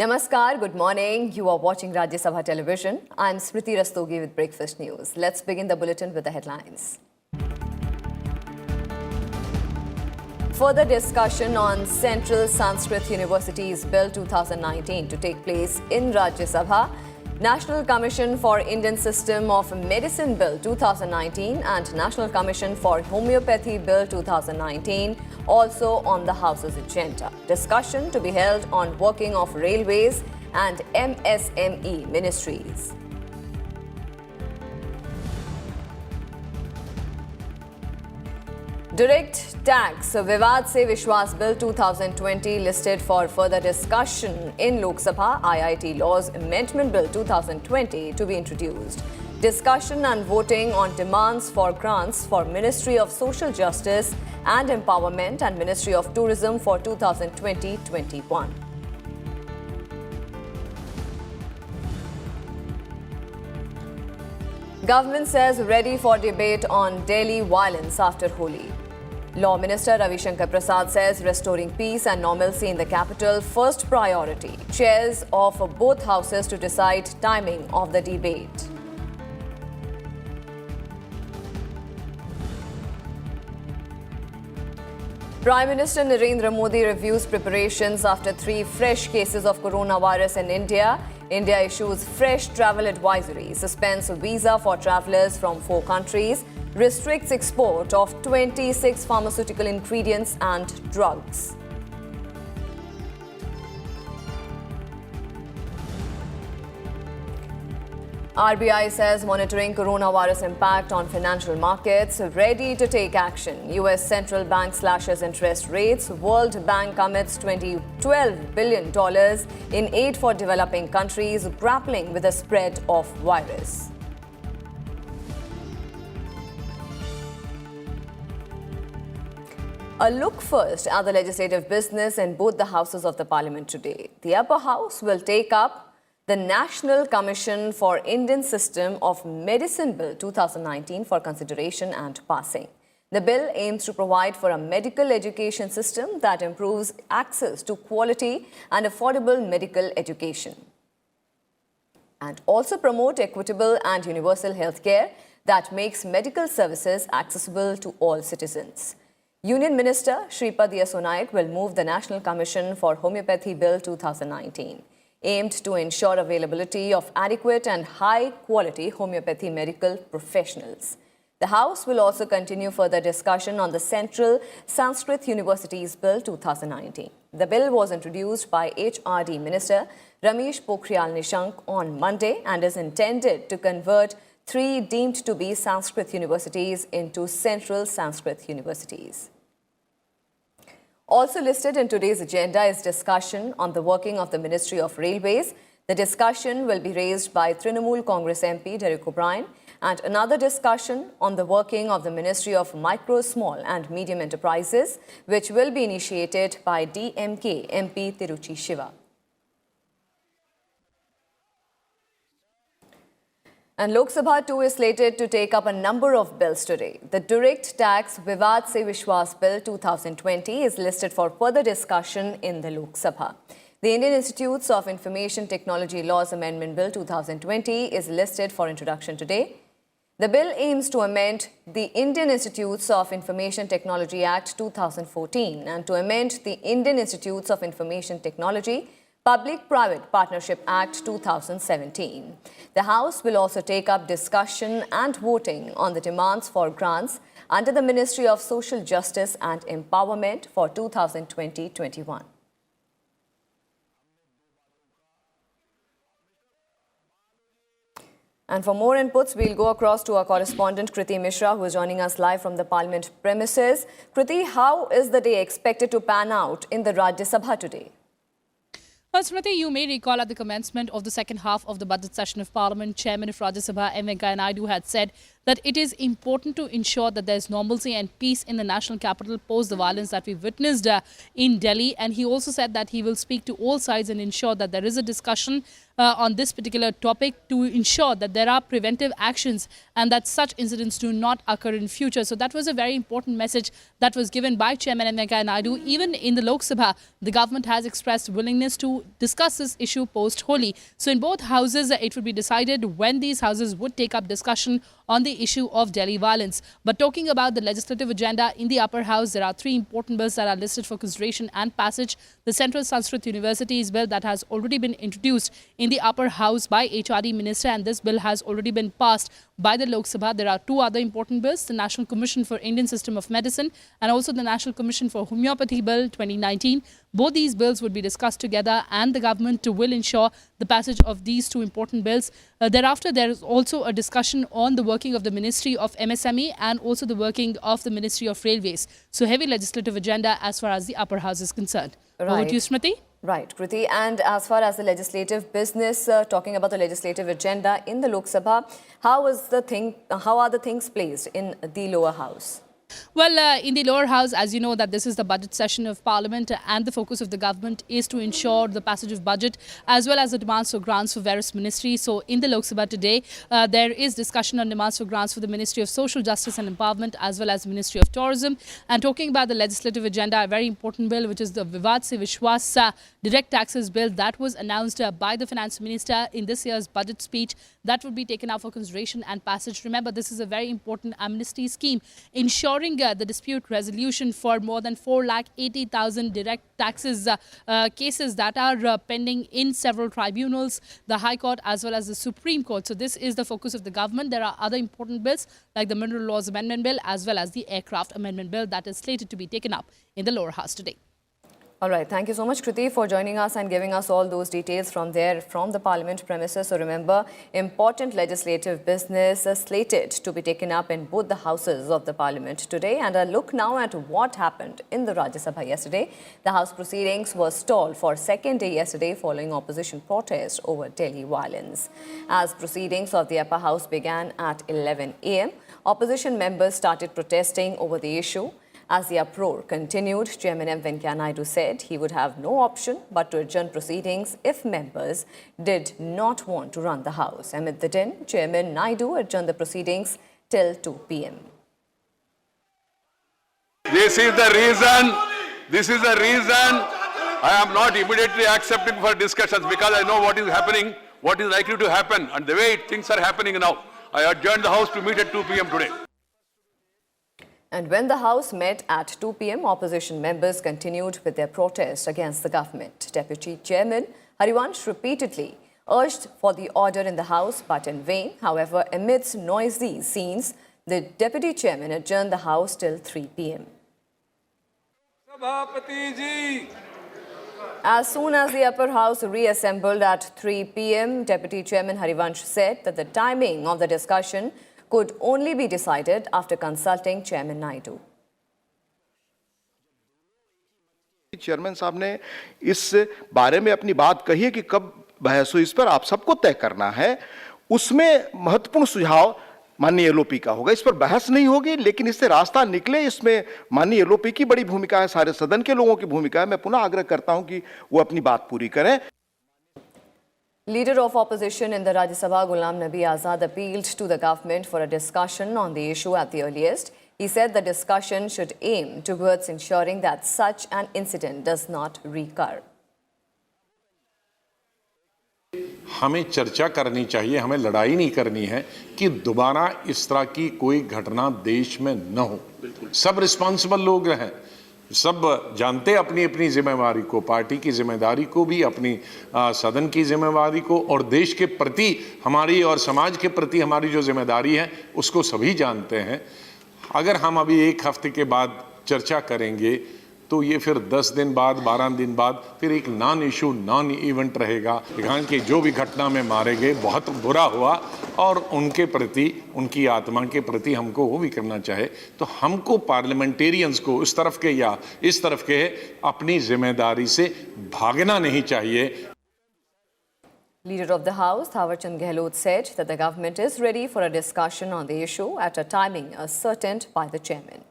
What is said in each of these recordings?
Namaskar, good morning. You are watching Rajya Sabha Television. I'm Smriti Rastogi with Breakfast News. Let's begin the bulletin with the headlines. Further discussion on Central Sanskrit University's Bill 2019 to take place in Rajya Sabha. National Commission for Indian System of Medicine Bill 2019 and National Commission for Homeopathy Bill 2019 also on the House's agenda. Discussion to be held on working of railways and MSME ministries. Direct Tax Vivad Se Vishwas Bill 2020 listed for further discussion in Lok Sabha. IIT Laws Amendment Bill 2020 to be introduced. Discussion and voting on demands for grants for Ministry of Social Justice and Empowerment and Ministry of Tourism for 2020-21. Government says ready for debate on Delhi violence after Holi. Law Minister Ravi Shankar Prasad says restoring peace and normalcy in the capital first priority. Chairs of both houses to decide timing of the debate. Prime Minister Narendra Modi reviews preparations after 3 fresh cases of coronavirus in India. India issues fresh travel advisory, suspends visa for travellers from 4 countries, restricts export of 26 pharmaceutical ingredients and drugs. RBI says monitoring coronavirus impact on financial markets, ready to take action. US Central Bank slashes interest rates. World Bank commits $12 billion in aid for developing countries grappling with the spread of virus. A look first at the legislative business in both the houses of the parliament today. The upper house will take up the National Commission for Indian System of Medicine Bill 2019 for consideration and passing. The bill aims to provide for a medical education system that improves access to quality and affordable medical education, and also promote equitable and universal healthcare that makes medical services accessible to all citizens. Union Minister Shripad Yesso Naik will move the National Commission for Homeopathy Bill 2019. Aimed to ensure availability of adequate and high-quality homeopathy medical professionals. The House will also continue further discussion on the Central Sanskrit University's Bill 2019. The bill was introduced by HRD Minister Ramesh Pokhriyal Nishank on Monday and is intended to convert 3 deemed to be Sanskrit universities into Central Sanskrit universities. Also listed in today's agenda is discussion on the working of the Ministry of Railways. The discussion will be raised by Trinamool Congress MP Derek O'Brien, and another discussion on the working of the Ministry of Micro, Small and Medium Enterprises, which will be initiated by DMK MP Tiruchi Shiva. And Lok Sabha too is slated to take up a number of bills today. The Direct Tax Vivad Se Vishwas Bill 2020 is listed for further discussion in the Lok Sabha. The Indian Institutes of Information Technology Laws Amendment Bill 2020 is listed for introduction today. The bill aims to amend the Indian Institutes of Information Technology Act 2014 and to amend the Indian Institutes of Information Technology Public-Private Partnership Act 2017. The House will also take up discussion and voting on the demands for grants under the Ministry of Social Justice and Empowerment for 2020-21. And for more inputs, we'll go across to our correspondent Kriti Mishra, who is joining us live from the Parliament premises. Kriti, how is the day expected to pan out in the Rajya Sabha today? Well, Smriti, you may recall at the commencement of the second half of the budget session of Parliament, Chairman of Rajya Sabha M. Venkaiah Naidu had said that it is important to ensure that there's normalcy and peace in the national capital post the violence that we witnessed in Delhi. And he also said that he will speak to all sides and ensure that there is a discussion on this particular topic to ensure that there are preventive actions and that such incidents do not occur in future. So that was a very important message that was given by Chairman M. Venkaiah Naidu. Even in the Lok Sabha, the government has expressed willingness to discuss this issue post-Holi. So in both houses, it would be decided when these houses would take up discussion on the issue of Delhi violence. But talking about the legislative agenda in the upper house, there are three important bills that are listed for consideration and passage. The Central Sanskrit Universities bill that has already been introduced in the upper house by HRD Minister, and this bill has already been passed by the Lok Sabha. There are two other important bills, the National Commission for Indian System of Medicine and also the National Commission for Homeopathy Bill 2019. Both these bills would be discussed together and the government will ensure the passage of these two important bills. Thereafter, there is also a discussion on the working of the Ministry of MSME and also the working of the Ministry of Railways. So heavy legislative agenda as far as the upper house is concerned. Right. Over to you, Smriti. Right, Kriti. And as far as the legislative business, talking about the legislative agenda in the Lok Sabha, how are the things placed in the lower house? Well, in the lower house, as you know, that this is the budget session of Parliament and the focus of the government is to ensure the passage of budget as well as the demands for grants for various ministries. So in the Lok Sabha today, there is discussion on demands for grants for the Ministry of Social Justice and Empowerment as well as the Ministry of Tourism. And talking about the legislative agenda, a very important bill, which is the Vivad Se Vishwas direct taxes bill that was announced by the Finance Minister in this year's budget speech, that would be taken up for consideration and passage. Remember, this is a very important amnesty scheme, ensuring the dispute resolution for more than 480,000 direct taxes cases that are pending in several tribunals, the High Court as well as the Supreme Court. So this is the focus of the government. There are other important bills like the Mineral Laws Amendment Bill as well as the Aircraft Amendment Bill that is slated to be taken up in the lower house today. All right. Thank you so much, Kriti, for joining us and giving us all those details from the Parliament premises. So remember, important legislative business slated to be taken up in both the houses of the Parliament today. And a look now at what happened in the Rajya Sabha yesterday. The House proceedings were stalled for second day yesterday following opposition protest over Delhi violence. As proceedings of the upper house began at 11 a.m., opposition members started protesting over the issue. As the uproar continued, Chairman M. Venkaiah Naidu said he would have no option but to adjourn proceedings if members did not want to run the House. Amid the din, Chairman Naidu adjourned the proceedings till 2 p.m. This is the reason I am not immediately accepting for discussions, because I know what is happening, what is likely to happen, and the way things are happening now. I adjourned the House to meet at 2 p.m. today. And when the House met at 2 p.m., opposition members continued with their protest against the government. Deputy Chairman Harivansh repeatedly urged for the order in the House, but in vain. However, amidst noisy scenes, the Deputy Chairman adjourned the House till 3 p.m. As soon as the upper house reassembled at 3 p.m., Deputy Chairman Harivansh said that the timing of the discussion could only be decided after consulting Chairman Naidu. Chairman साहब ने इस बारे में अपनी बात कही है कि कब बहस हो, इस पर आप सबको तय करना है। उसमें महत्वपूर्ण सुझाव माननीय एलओपी का होगा। इस पर बहस नहीं होगी, लेकिन इससे रास्ता निकले, इसमें माननीय एलओपी की बड़ी भूमिका है, सारे सदन के लोगों की भूमिका है। मैं पुनः आग्रह करता हूं कि वो अपनी बात पूरी करें। Leader of opposition in the Rajya Sabha, Ghulam Nabi Azad, appealed to the government for a discussion on the issue at the earliest. He said the discussion should aim towards ensuring that such an incident does not recur. हमें चर्चा करनी चाहिए, हमें लड़ाई नहीं करनी है कि दोबारा इस तरह की कोई घटना देश में न हो। सब रिस्पांसिबल लोग हैं, सब जानते अपनी अपनी जिम्मेवारी को, पार्टी की जिम्मेदारी को भी, अपनी सदन की जिम्मेवारी को, और देश के प्रति हमारी और समाज के प्रति हमारी जो जिम्मेदारी है उसको सभी जानते हैं। अगर हम अभी एक हफ्ते के बाद चर्चा करेंगे तो ये फिर 10 दिन बाद, 12 दिन बाद फिर एक नॉन इशू, नॉन इवेंट रहेगा। यहाँ के जो भी घटना में मारे गए बहुत बुरा हुआ, और उनके प्रति, उनकी आत्मा के प्रति हमको वो भी करना चाहे तो हमको पार्लियामेंटेरियंस को उस तरफ के या इस तरफ के अपनी जिम्मेदारी से भागना नहीं चाहिए। Leader of the House, Thawarchand Gehlot, said that the government is ready for a discussion on the issue at a timing ascertained by the chairman.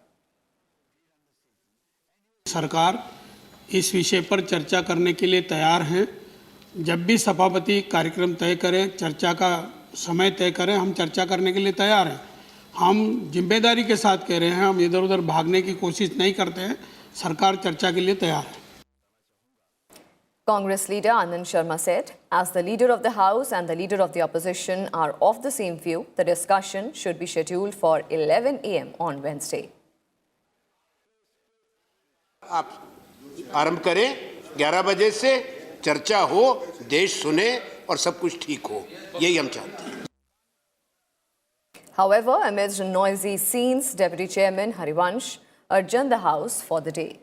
सरकार इस विषय पर चर्चा करने के लिए तैयार हैं। जब भी सभापति कार्यक्रम तय करें, चर्चा का समय तय करें, हम चर्चा करने के लिए तैयार हैं। हम जिम्मेदारी के साथ कह रहे हैं, हम इधर उधर भागने की कोशिश नहीं करते हैं। सरकार चर्चा के लिए तैयार है। Congress leader Anand Sharma said, as the leader of the House and the leader of the opposition are of the same view, the discussion should be scheduled for 11 a.m. on Wednesday. आप आरंभ करें 11 बजे से, चर्चा हो, देश सुने और सब कुछ ठीक हो, यही हम चाहते हैं। However, amidst noisy scenes, Deputy Chairman Harivansh adjourned the House for the day.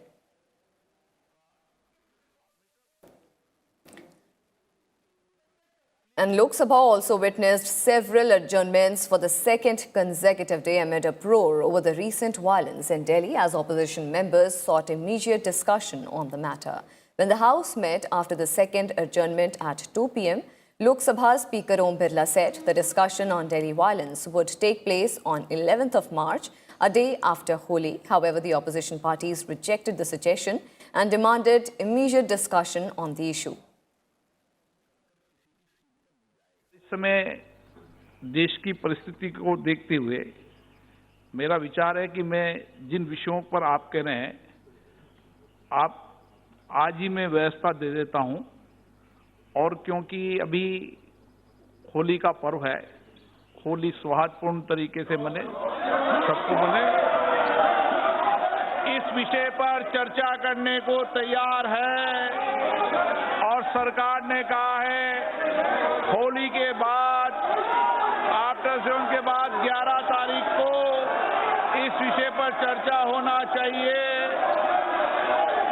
And Lok Sabha also witnessed several adjournments for the second consecutive day amid uproar over the recent violence in Delhi as opposition members sought immediate discussion on the matter. When the House met after the second adjournment at 2 p.m., Lok Sabha Speaker Om Birla said the discussion on Delhi violence would take place on 11th of March, a day after Holi. However, the opposition parties rejected the suggestion and demanded immediate discussion on the issue. इस समय देश की परिस्थिति को देखते हुए मेरा विचार है कि मैं जिन विषयों पर आप कह रहे हैं, आप आज ही मैं व्यवस्था दे देता हूं। और क्योंकि अभी होली का पर्व है, होली सौहार्दपूर्ण तरीके से मने, सबको मने, इस विषय पर चर्चा करने को तैयार है। और सरकार ने कहा है होली के बाद, आफ्टर सेवन के बाद 11 तारीख को इस विषय पर चर्चा होना चाहिए।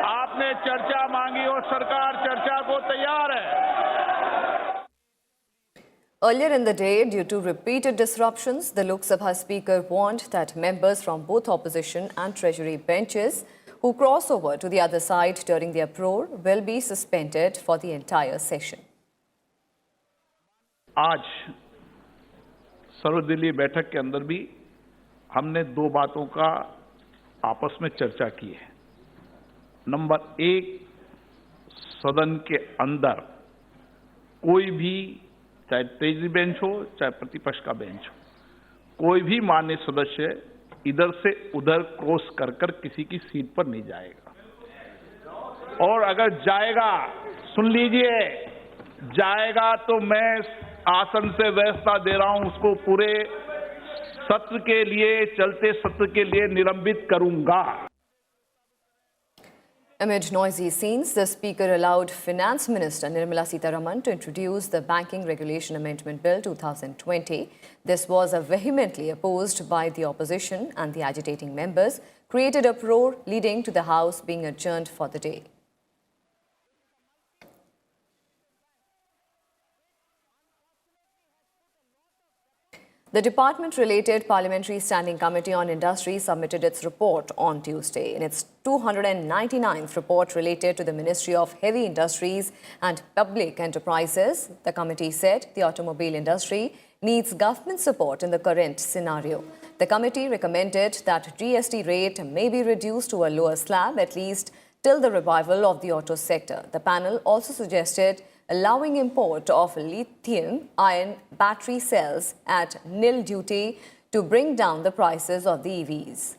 आपने चर्चा मांगी और सरकार चर्चा को तैयार है। Earlier in the day, due to repeated disruptions, the Lok Sabha Speaker warned that members from both opposition and treasury benches who cross over to the other side during the uproar will be suspended for the entire session. आज सर्वदलीय बैठक के अंदर भी हमने दो बातों का आपस में चर्चा की है। नंबर 1, सदन के अंदर कोई भी, चाहे तेजी बेंच हो चाहे प्रतिपक्ष का बेंच हो, कोई भी माननीय सदस्य इधर से उधर क्रॉस कर कर किसी की सीट पर नहीं जाएगा। और अगर जाएगा, सुन लीजिए, जाएगा तो मैं आसन से व्यवस्था दे रहा हूं, उसको पूरे सत्र के लिए, चलते सत्र के लिए निलंबित करूंगा। Amid noisy scenes, the Speaker allowed Finance Minister Nirmala Sitharaman to introduce the Banking Regulation Amendment Bill 2020. This was vehemently opposed by the opposition, and the agitating members created uproar, leading to the House being adjourned for the day. The department-related Parliamentary Standing Committee on Industry submitted its report on Tuesday. In its 299th report related to the Ministry of Heavy Industries and Public Enterprises, the committee said the automobile industry needs government support in the current scenario. The committee recommended that GST rate may be reduced to a lower slab, at least till the revival of the auto sector. The panel also suggested allowing import of lithium-ion battery cells at nil duty to bring down the prices of the EVs.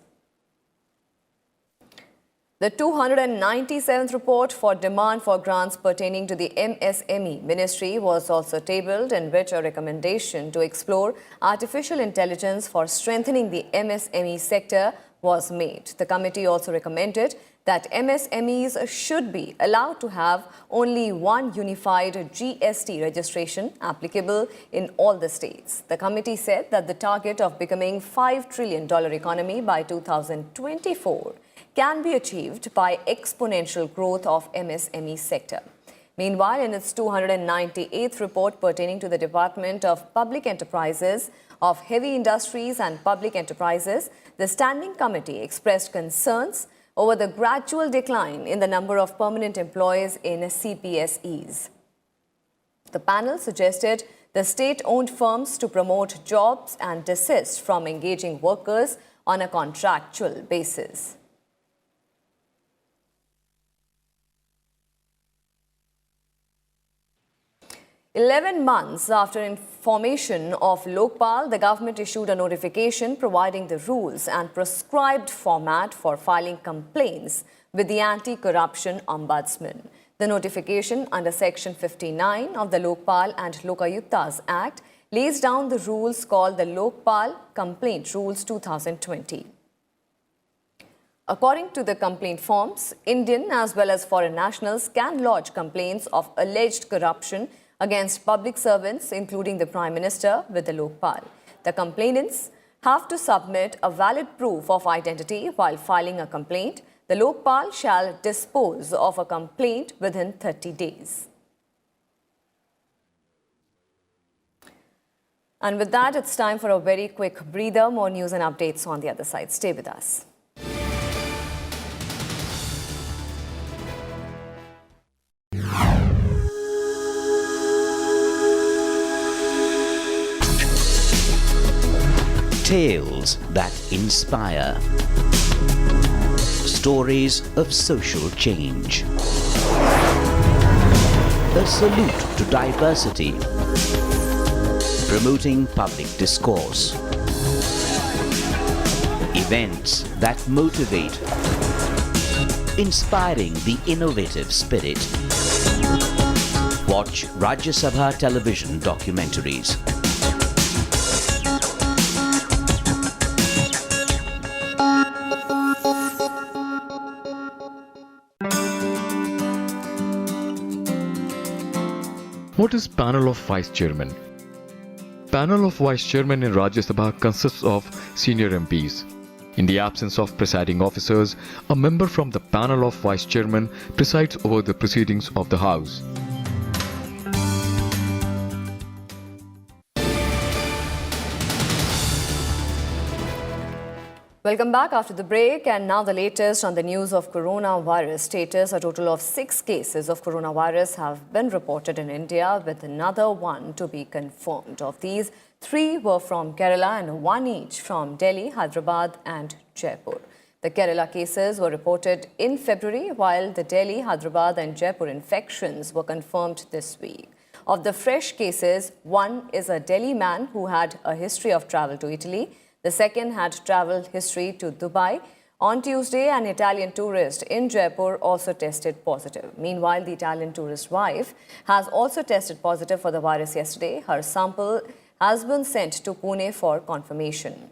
The 297th report for demand for grants pertaining to the MSME ministry was also tabled, in which a recommendation to explore artificial intelligence for strengthening the MSME sector was made. The committee also recommended that MSMEs should be allowed to have only one unified GST registration applicable in all the states. The committee said that the target of becoming $5 trillion economy by 2024 can be achieved by exponential growth of MSME sector. Meanwhile, in its 298th report pertaining to the Department of Public Enterprises, of Heavy Industries and Public Enterprises, the Standing Committee expressed concerns over the gradual decline in the number of permanent employees in CPSEs. The panel suggested the state-owned firms to promote jobs and desist from engaging workers on a contractual basis. "11 months after formation of Lokpal, the government issued a notification providing the rules and prescribed format for filing complaints with the Anti-Corruption Ombudsman. The notification under Section 59 of the Lokpal and Lokayuktas Act lays down the rules called the Lokpal Complaint Rules 2020. According to the complaint forms, Indian as well as foreign nationals can lodge complaints of alleged corruption against public servants, including the Prime Minister, with the Lokpal. The complainants have to submit a valid proof of identity while filing a complaint. The Lokpal shall dispose of a complaint within 30 days. And with that, it's time for a very quick breather. More news and updates on the other side. Stay with us. Tales that inspire. Stories of social change. A salute to diversity. Promoting public discourse. Events that motivate. Inspiring the innovative spirit. Watch Rajya Sabha television documentaries. What is Panel of Vice Chairman? Panel of Vice Chairman in Rajya Sabha consists of senior MPs. In the absence of presiding officers, a member from the Panel of Vice Chairman presides over the proceedings of the House. Welcome back after the break, and now the latest on the news of coronavirus status. A total of 6 cases of coronavirus have been reported in India, with another 1 to be confirmed. Of these, 3 were from Kerala and 1 each from Delhi, Hyderabad and Jaipur. The Kerala cases were reported in February, while the Delhi, Hyderabad and Jaipur infections were confirmed this week. Of the fresh cases, 1 is a Delhi man who had a history of travel to Italy. The second had travel history to Dubai. On Tuesday, an Italian tourist in Jaipur also tested positive. Meanwhile, the Italian tourist's wife has also tested positive for the virus yesterday. Her sample has been sent to Pune for confirmation.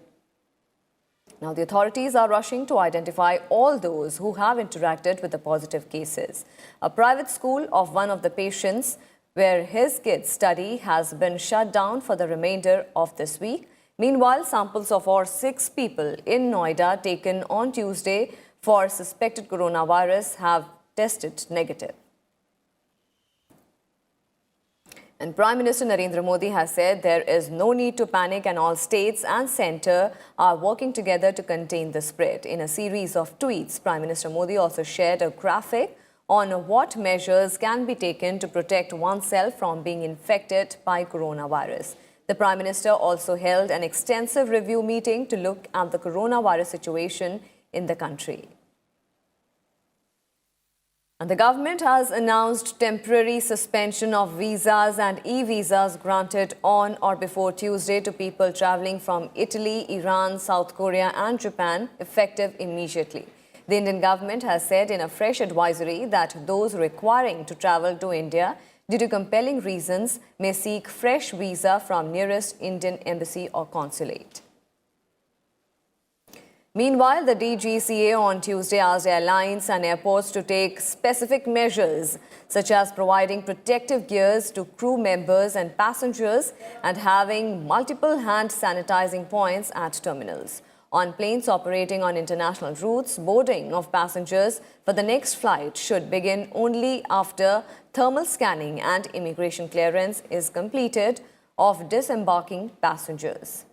Now, the authorities are rushing to identify all those who have interacted with the positive cases. A private school of one of the patients where his kids study has been shut down for the remainder of this week. Meanwhile, samples of all 6 people in Noida taken on Tuesday for suspected coronavirus have tested negative. And Prime Minister Narendra Modi has said there is no need to panic and all states and centre are working together to contain the spread. In a series of tweets, Prime Minister Modi also shared a graphic on what measures can be taken to protect oneself from being infected by coronavirus. The Prime Minister also held an extensive review meeting to look at the coronavirus situation in the country. And the government has announced temporary suspension of visas and e-visas granted on or before Tuesday to people travelling from Italy, Iran, South Korea and Japan, effective immediately. The Indian government has said in a fresh advisory that those requiring to travel to India due to compelling reasons may seek fresh visa from nearest Indian embassy or consulate. Meanwhile, the DGCA on Tuesday asked airlines and airports to take specific measures such as providing protective gears to crew members and passengers and having multiple hand sanitizing points at terminals. On planes operating on international routes, boarding of passengers for the next flight should begin only after thermal scanning and immigration clearance is completed of disembarking passengers.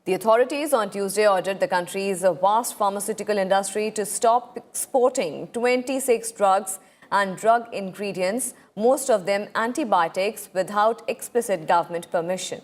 The authorities on Tuesday ordered the country's vast pharmaceutical industry to stop exporting 26 drugs and drug ingredients, most of them antibiotics, without explicit government permission.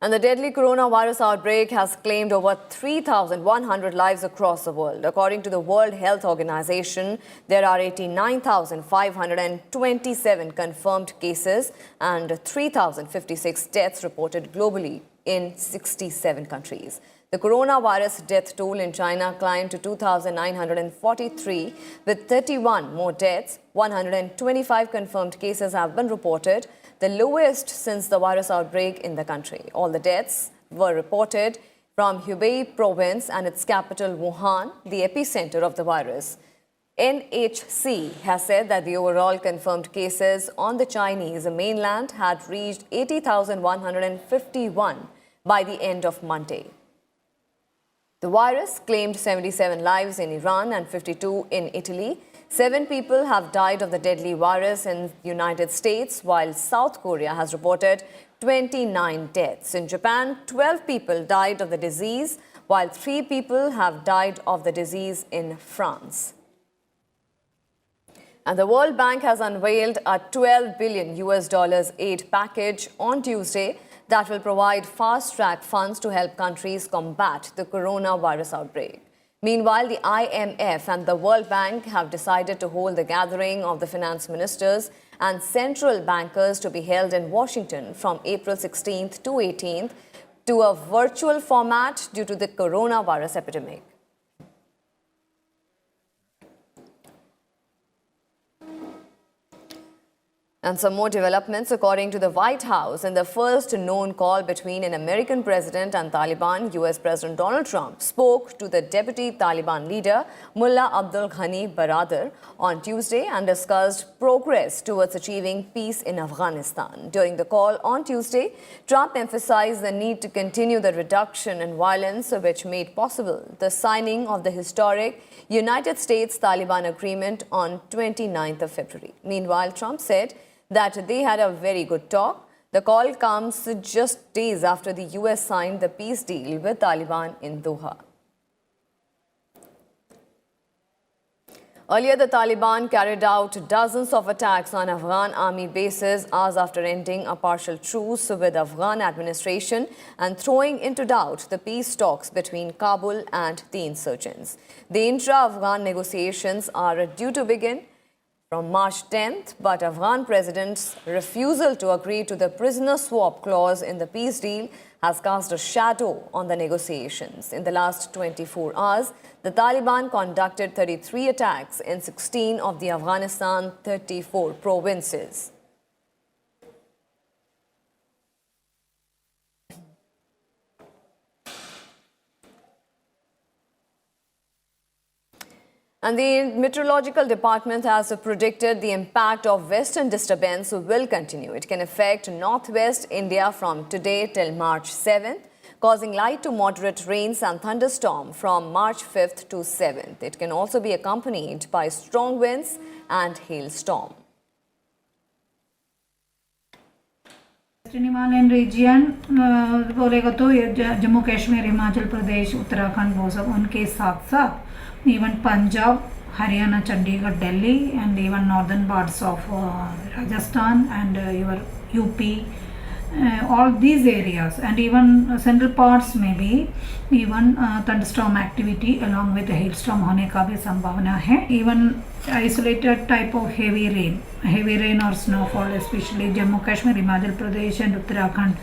And the deadly coronavirus outbreak has claimed over 3,100 lives across the world. According to the World Health Organization, there are 89,527 confirmed cases and 3,056 deaths reported globally in 67 countries. The coronavirus death toll in China climbed to 2,943 with 31 more deaths. 125 confirmed cases have been reported, the lowest since the virus outbreak in the country. All the deaths were reported from Hubei province and its capital Wuhan, the epicenter of the virus. NHC has said that the overall confirmed cases on the Chinese mainland had reached 80,151 by the end of Monday. The virus claimed 77 lives in Iran and 52 in Italy. 7 people have died of the deadly virus in the United States, while South Korea has reported 29 deaths. In Japan, 12 people died of the disease, while 3 people have died of the disease in France. And the World Bank has unveiled a $12 billion aid package on Tuesday that will provide fast-track funds to help countries combat the coronavirus outbreak. Meanwhile, the IMF and the World Bank have decided to hold the gathering of the finance ministers and central bankers to be held in Washington from April 16th to 18th to a virtual format due to the coronavirus epidemic. And some more developments. According to the White House, in the first known call between an American president and Taliban, US President Donald Trump spoke to the deputy Taliban leader, Mullah Abdul Ghani Baradar, on Tuesday and discussed progress towards achieving peace in Afghanistan. During the call on Tuesday, Trump emphasized the need to continue the reduction in violence, which made possible the signing of the historic United States-Taliban agreement on 29th of February. Meanwhile, Trump said that they had a very good talk. The call comes just days after the US signed the peace deal with Taliban in Doha. Earlier, the Taliban carried out dozens of attacks on Afghan army bases hours after ending a partial truce with the Afghan administration and throwing into doubt the peace talks between Kabul and the insurgents. The intra-Afghan negotiations are due to begin from March 10th, but Afghan president's refusal to agree to the prisoner swap clause in the peace deal has cast a shadow on the negotiations. In the last 24 hours, the Taliban conducted 33 attacks in 16 of the Afghanistan 34 provinces. And the Meteorological Department has predicted the impact of western disturbance will continue. It can affect northwest India from today till March 7th, causing light to moderate rains and thunderstorm from March 5th to 7th. It can also be accompanied by strong winds and hailstorm. Western Himalayan region बोलेगा तो ये जम्मू कश्मीर हिमाचल प्रदेश उत्तराखंड वो सब उनके साथ साथ even Punjab, Haryana, Chandigarh, Delhi and even northern parts of Rajasthan and your UP, all these areas and even central parts may be even thunderstorm activity along with hailstorm होने का भी संभावना है. Even isolated type of heavy rain or snowfall, especially Jammu Kashmir, Himachal Pradesh and Uttarakhand,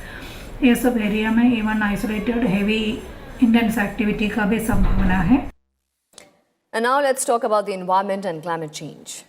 ये सब area में even isolated heavy intense activity का भी संभावना है. And now let's talk about the environment and climate change.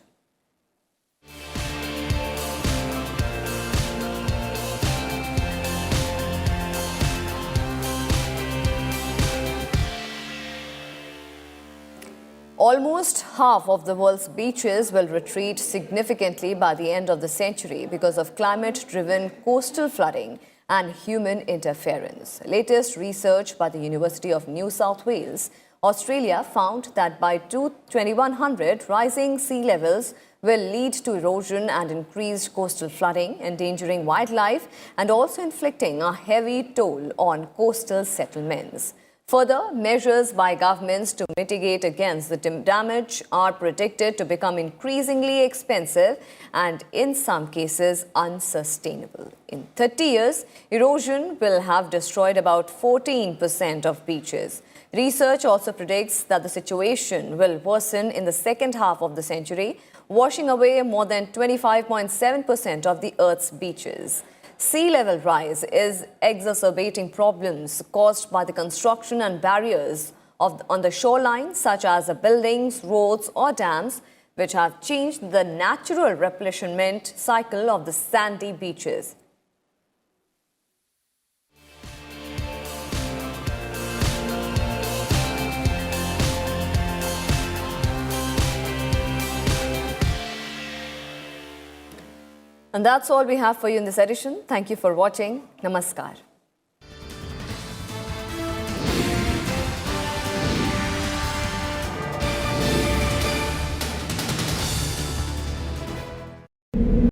Almost half of the world's beaches will retreat significantly by the end of the century because of climate-driven coastal flooding and human interference. Latest research by the University of New South Wales, Australia, found that by 2100, rising sea levels will lead to erosion and increased coastal flooding, endangering wildlife and also inflicting a heavy toll on coastal settlements. Further, measures by governments to mitigate against the damage are predicted to become increasingly expensive and, in some cases, unsustainable. In 30 years, erosion will have destroyed about 14% of beaches. Research also predicts that the situation will worsen in the second half of the century, washing away more than 25.7% of the Earth's beaches. Sea level rise is exacerbating problems caused by the construction and barriers on the shoreline, such as buildings, roads or dams, which have changed the natural replenishment cycle of the sandy beaches. And that's all we have for you in this edition. Thank you for watching. Namaskar.